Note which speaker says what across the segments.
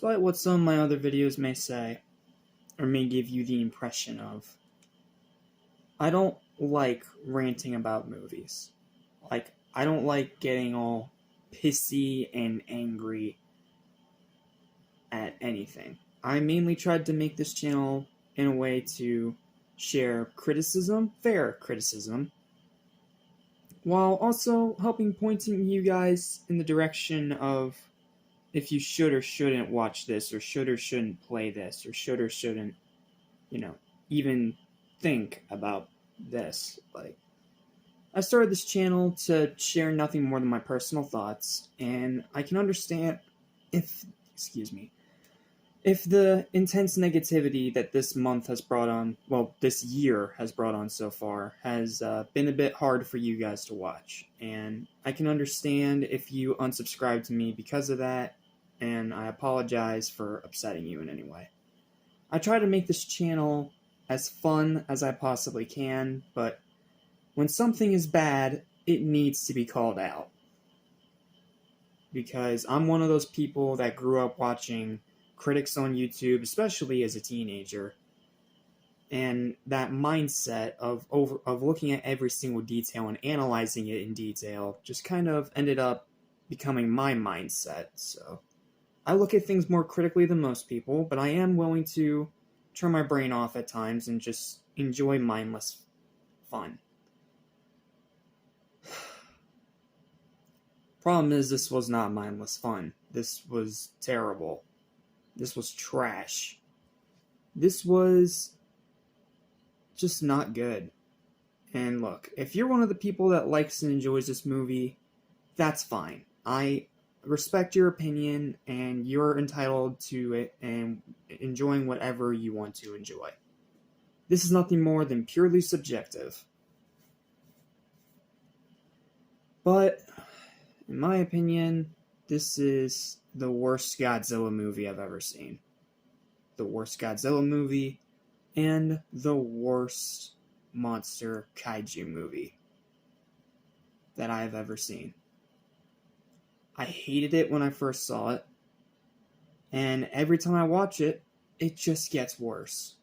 Speaker 1: Despite what some of my other videos may say, or may give you the impression of, I don't like ranting about movies. I don't like getting all pissy and angry at anything. I mainly tried to make this channel in a way to share criticism, fair criticism, while also helping pointing you guys in the direction of if you should or shouldn't watch this, or should or shouldn't play this, or should or shouldn't, even think about this. I started this channel to share nothing more than my personal thoughts, and I can understand if the intense negativity that this month has brought on, this year has brought on so far, has been a bit hard for you guys to watch. And I can understand if you unsubscribe to me because of that, and I apologize for upsetting you in any way. I try to make this channel as fun as I possibly can, but when something is bad, it needs to be called out. Because I'm one of those people that grew up watching critics on YouTube, especially as a teenager, and that mindset of looking at every single detail and analyzing it in detail just kind of ended up becoming my mindset. So I look at things more critically than most people, but I am willing to turn my brain off at times and just enjoy mindless fun. Problem is, this was not mindless fun. This was terrible. This was trash. This was just not good. And look, if you're one of the people that likes and enjoys this movie, that's fine. I respect your opinion, and you're entitled to it and enjoying whatever you want to enjoy. This is nothing more than purely subjective. But in my opinion, this is the worst Godzilla movie I've ever seen. The worst Godzilla movie, and the worst monster kaiju movie that I have ever seen. I hated it when I first saw it, and every time I watch it, it just gets worse.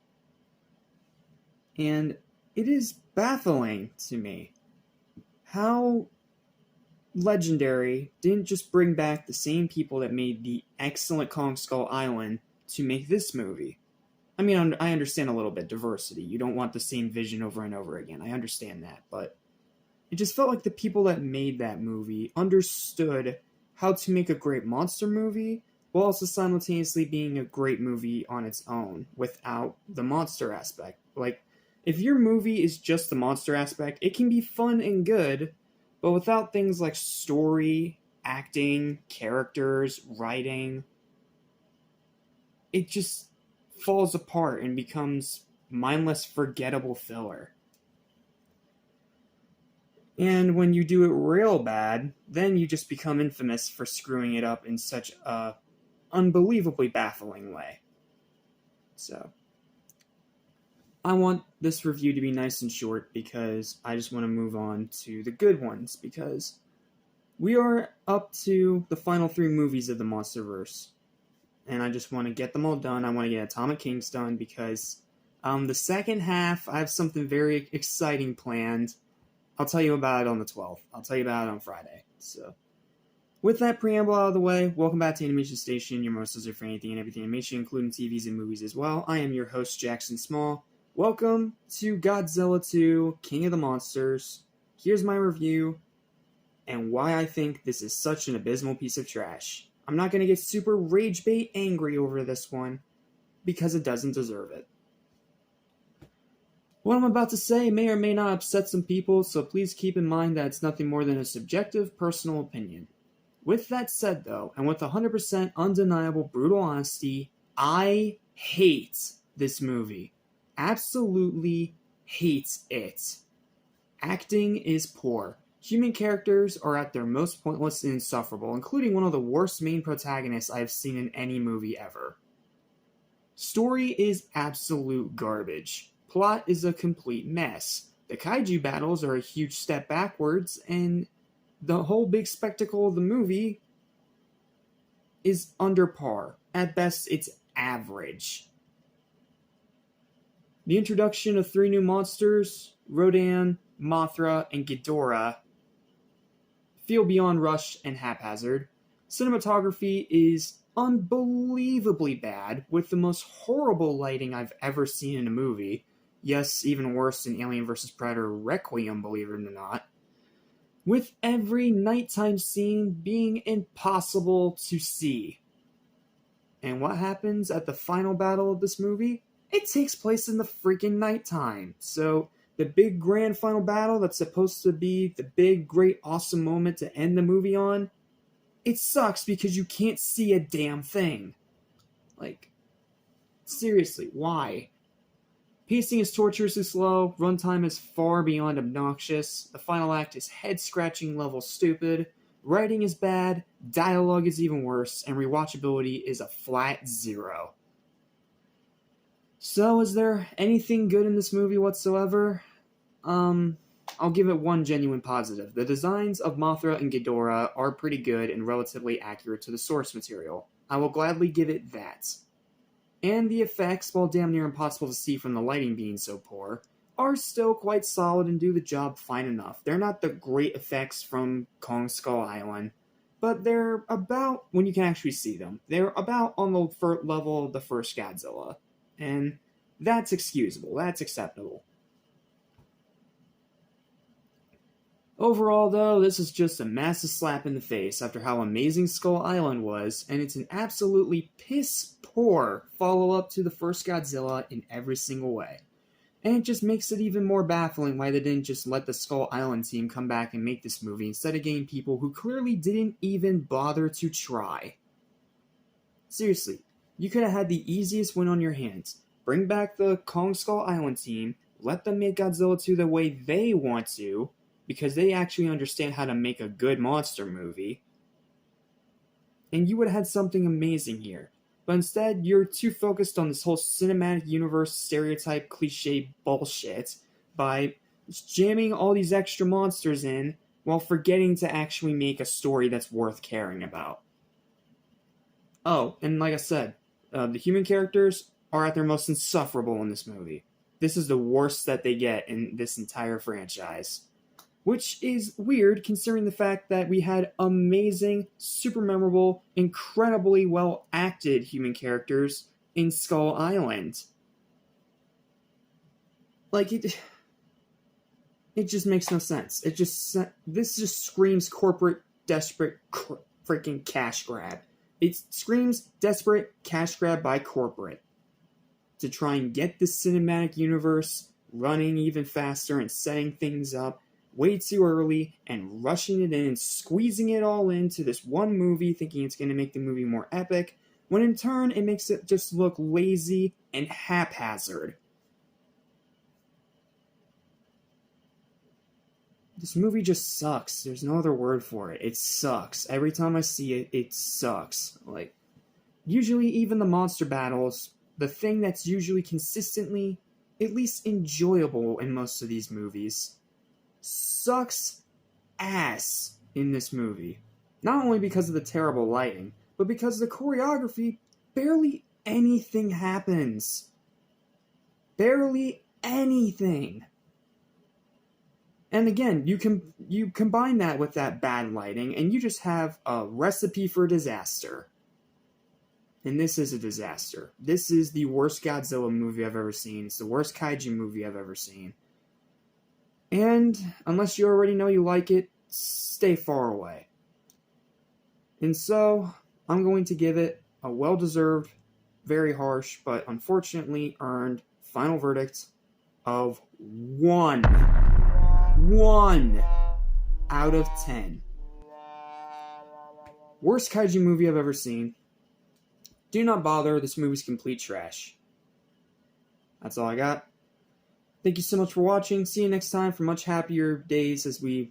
Speaker 1: And it is baffling to me how Legendary didn't just bring back the same people that made the excellent Kong Skull Island to make this movie. I mean, I understand a little bit diversity. You don't want the same vision over and over again. I understand that, but it just felt like the people that made that movie understood how to make a great monster movie while also simultaneously being a great movie on its own without the monster aspect. If your movie is just the monster aspect, it can be fun and good, but without things like story, acting, characters, writing, it just falls apart and becomes mindless, forgettable filler. And when you do it real bad, then you just become infamous for screwing it up in such a unbelievably baffling way. So I want this review to be nice and short because I just want to move on to the good ones, because we are up to the final 3 movies of the MonsterVerse, and I just want to get them all done. I want to get Atomic Kings done because the second half, I have something very exciting planned. I'll tell you about it on the 12th. I'll tell you about it on Friday. So with that preamble out of the way, welcome back to Animation Station, your most for anything and everything animation, including TVs and movies as well. I am your host, Jackson Small. Welcome to Godzilla 2, King of the Monsters. Here's my review, and why I think this is such an abysmal piece of trash. I'm not going to get super rage bait angry over this one, because it doesn't deserve it. What I'm about to say may or may not upset some people, so please keep in mind that it's nothing more than a subjective, personal opinion. With that said, though, and with 100% undeniable brutal honesty, I hate this movie. Absolutely hates it. Acting is poor. Human characters are at their most pointless and insufferable, including one of the worst main protagonists I've seen in any movie ever. Story is absolute garbage. Plot is a complete mess. The kaiju battles are a huge step backwards, and the whole big spectacle of the movie is under par. At best, it's average. The introduction of 3 new monsters, Rodan, Mothra, and Ghidorah, feel beyond rushed and haphazard. Cinematography is unbelievably bad, with the most horrible lighting I've ever seen in a movie. Yes, even worse than Alien vs. Predator Requiem, believe it or not. With every nighttime scene being impossible to see. And what happens at the final battle of this movie? It takes place in the freaking nighttime. So the big grand final battle that's supposed to be the big, great, awesome moment to end the movie on, it sucks because you can't see a damn thing. Like, seriously, why? Pacing is torturously slow, runtime is far beyond obnoxious, the final act is head-scratching level stupid, writing is bad, dialogue is even worse, and rewatchability is a flat 0. So, is there anything good in this movie whatsoever? I'll give it one genuine positive. The designs of Mothra and Ghidorah are pretty good and relatively accurate to the source material. I will gladly give it that. And the effects, while damn near impossible to see from the lighting being so poor, are still quite solid and do the job fine enough. They're not the great effects from Kong Skull Island, but they're about, when you can actually see them, they're about on the level of the first Godzilla. And that's excusable, that's acceptable. Overall, though, this is just a massive slap in the face after how amazing Skull Island was, and it's an absolutely piss-poor follow-up to the first Godzilla in every single way. And it just makes it even more baffling why they didn't just let the Skull Island team come back and make this movie instead of getting people who clearly didn't even bother to try. Seriously, you could have had the easiest win on your hands. Bring back the Kong Skull Island team, let them make Godzilla 2 the way they want to, because they actually understand how to make a good monster movie, and you would have had something amazing here. But instead, you're too focused on this whole cinematic universe stereotype cliche bullshit by jamming all these extra monsters in while forgetting to actually make a story that's worth caring about. Oh, and like I said, the human characters are at their most insufferable in this movie. This is the worst that they get in this entire franchise. Which is weird considering the fact that we had amazing, super memorable, incredibly well-acted human characters in Skull Island. Like, it just makes no sense. This just screams corporate, desperate, freaking cash grab. It screams desperate cash grab by corporate to try and get this cinematic universe running even faster and setting things up way too early and rushing it in and squeezing it all into this one movie thinking it's going to make the movie more epic, when in turn it makes it just look lazy and haphazard. This movie just sucks. There's no other word for it. It sucks. Every time I see it, it sucks. Like, usually even the monster battles, the thing that's usually consistently, at least enjoyable in most of these movies, sucks ass in this movie. Not only because of the terrible lighting, but because the choreography, barely anything happens. Barely anything. And again, you combine that with that bad lighting, and you just have a recipe for disaster. And this is a disaster. This is the worst Godzilla movie I've ever seen. It's the worst kaiju movie I've ever seen. And, unless you already know you like it, stay far away. And so, I'm going to give it a well-deserved, very harsh, but unfortunately earned final verdict of 1 out of 10. Worst kaiju movie I've ever seen. Do not bother, this movie's complete trash. That's all I got. Thank you so much for watching. See you next time for much happier days as we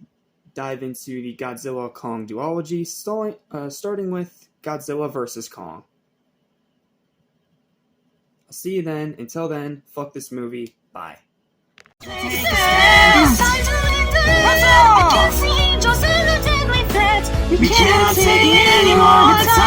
Speaker 1: dive into the Godzilla-Kong duology, starting with Godzilla vs. Kong. I'll see you then. Until then, fuck this movie. Bye.
Speaker 2: We cannot take it anymore.